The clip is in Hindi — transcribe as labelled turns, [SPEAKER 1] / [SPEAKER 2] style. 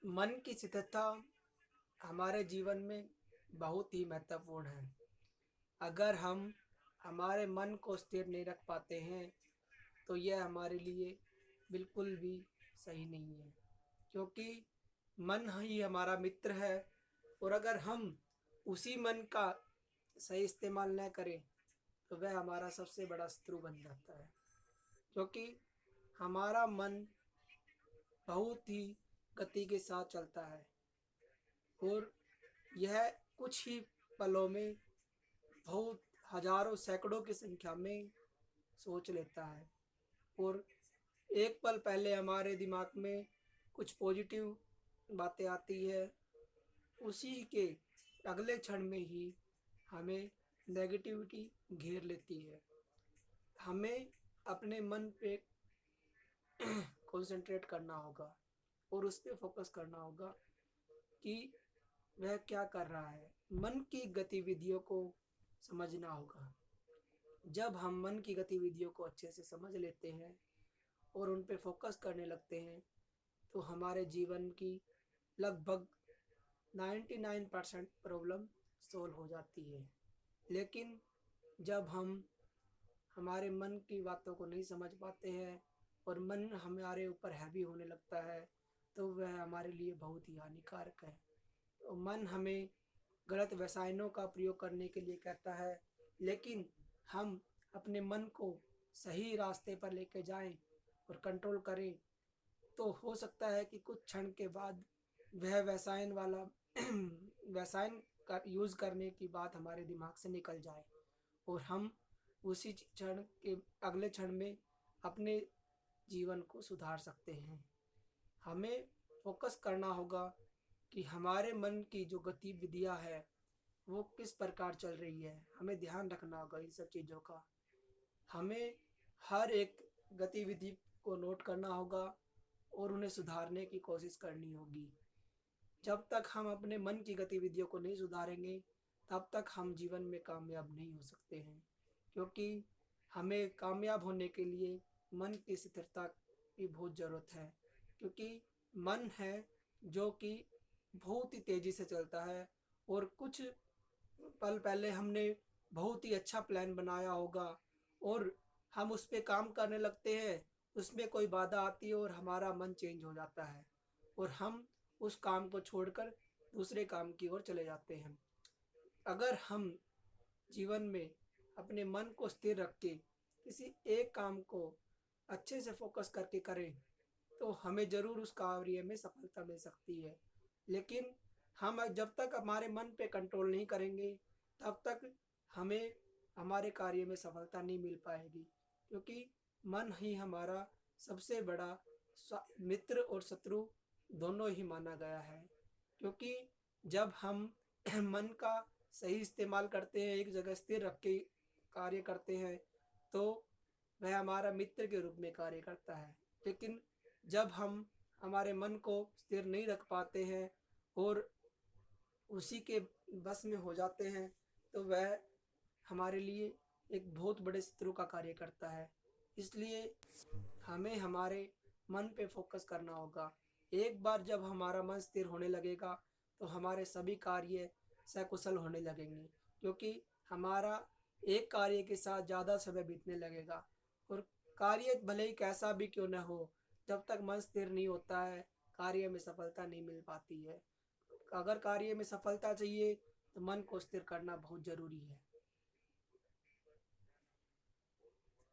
[SPEAKER 1] मन की स्थिरता हमारे जीवन में बहुत ही महत्वपूर्ण है। अगर हम हमारे मन को स्थिर नहीं रख पाते हैं तो यह हमारे लिए बिल्कुल भी सही नहीं है, क्योंकि मन ही हमारा मित्र है। और अगर हम उसी मन का सही इस्तेमाल न करें तो वह हमारा सबसे बड़ा शत्रु बन जाता है, क्योंकि हमारा मन बहुत ही गति के साथ चलता है और यह कुछ ही पलों में बहुत हजारों सैकड़ों की संख्या में सोच लेता है। और एक पल पहले हमारे दिमाग में कुछ पॉजिटिव बातें आती है, उसी के अगले क्षण में ही हमें नेगेटिविटी घेर लेती है। हमें अपने मन पे कंसंट्रेट करना होगा और उस पर फोकस करना होगा कि वह क्या कर रहा है। मन की गतिविधियों को समझना होगा। जब हम मन की गतिविधियों को अच्छे से समझ लेते हैं और उन पे फोकस करने लगते हैं तो हमारे जीवन की लगभग 99% प्रॉब्लम सोल्व हो जाती है। लेकिन जब हम हमारे मन की बातों को नहीं समझ पाते हैं और मन हमारे ऊपर हैवी होने लगता है तो वह हमारे लिए बहुत ही हानिकारक है। तो मन हमें गलत रसायनों का प्रयोग करने के लिए कहता है, लेकिन हम अपने मन को सही रास्ते पर लेके जाएं और कंट्रोल करें तो हो सकता है कि कुछ क्षण के बाद वह रसायन वाला रसायन का यूज़ करने की बात हमारे दिमाग से निकल जाए और हम उसी क्षण के अगले क्षण में अपने जीवन को सुधार सकते हैं। हमें फोकस करना होगा कि हमारे मन की जो गतिविधियां है वो किस प्रकार चल रही है। हमें ध्यान रखना होगा इन सब चीज़ों का। हमें हर एक गतिविधि को नोट करना होगा और उन्हें सुधारने की कोशिश करनी होगी। जब तक हम अपने मन की गतिविधियों को नहीं सुधारेंगे तब तक हम जीवन में कामयाब नहीं हो सकते हैं, क्योंकि हमें कामयाब होने के लिए मन की स्थिरता की बहुत ज़रूरत है। क्योंकि मन है जो कि बहुत ही तेज़ी से चलता है और कुछ पल पहले हमने बहुत ही अच्छा प्लान बनाया होगा और हम उस पर काम करने लगते हैं, उसमें कोई बाधा आती है और हमारा मन चेंज हो जाता है और हम उस काम को छोड़कर दूसरे काम की ओर चले जाते हैं। अगर हम जीवन में अपने मन को स्थिर रख के किसी एक काम को अच्छे से फोकस करके करें तो हमें ज़रूर उस कार्य में सफलता मिल सकती है। लेकिन हम जब तक हमारे मन पे कंट्रोल नहीं करेंगे तब तक हमें हमारे कार्य में सफलता नहीं मिल पाएगी, क्योंकि मन ही हमारा सबसे बड़ा मित्र और शत्रु दोनों ही माना गया है। क्योंकि जब हम मन का सही इस्तेमाल करते हैं, एक जगह स्थिर रख के कार्य करते हैं तो वह हमारा मित्र के रूप में कार्य करता है। लेकिन जब हम हमारे मन को स्थिर नहीं रख पाते हैं और उसी के बस में हो जाते हैं तो वह हमारे लिए एक बहुत बड़े शत्रु का कार्य करता है। इसलिए हमें हमारे मन पे फोकस करना होगा। एक बार जब हमारा मन स्थिर होने लगेगा तो हमारे सभी कार्य सकुशल होने लगेंगे, क्योंकि हमारा एक कार्य के साथ ज़्यादा समय बीतने लगेगा। और कार्य भले ही कैसा भी क्यों न हो, जब तक मन स्थिर नहीं होता है कार्य में सफलता नहीं मिल पाती है। अगर कार्य में सफलता चाहिए तो मन को स्थिर करना बहुत ज़रूरी है।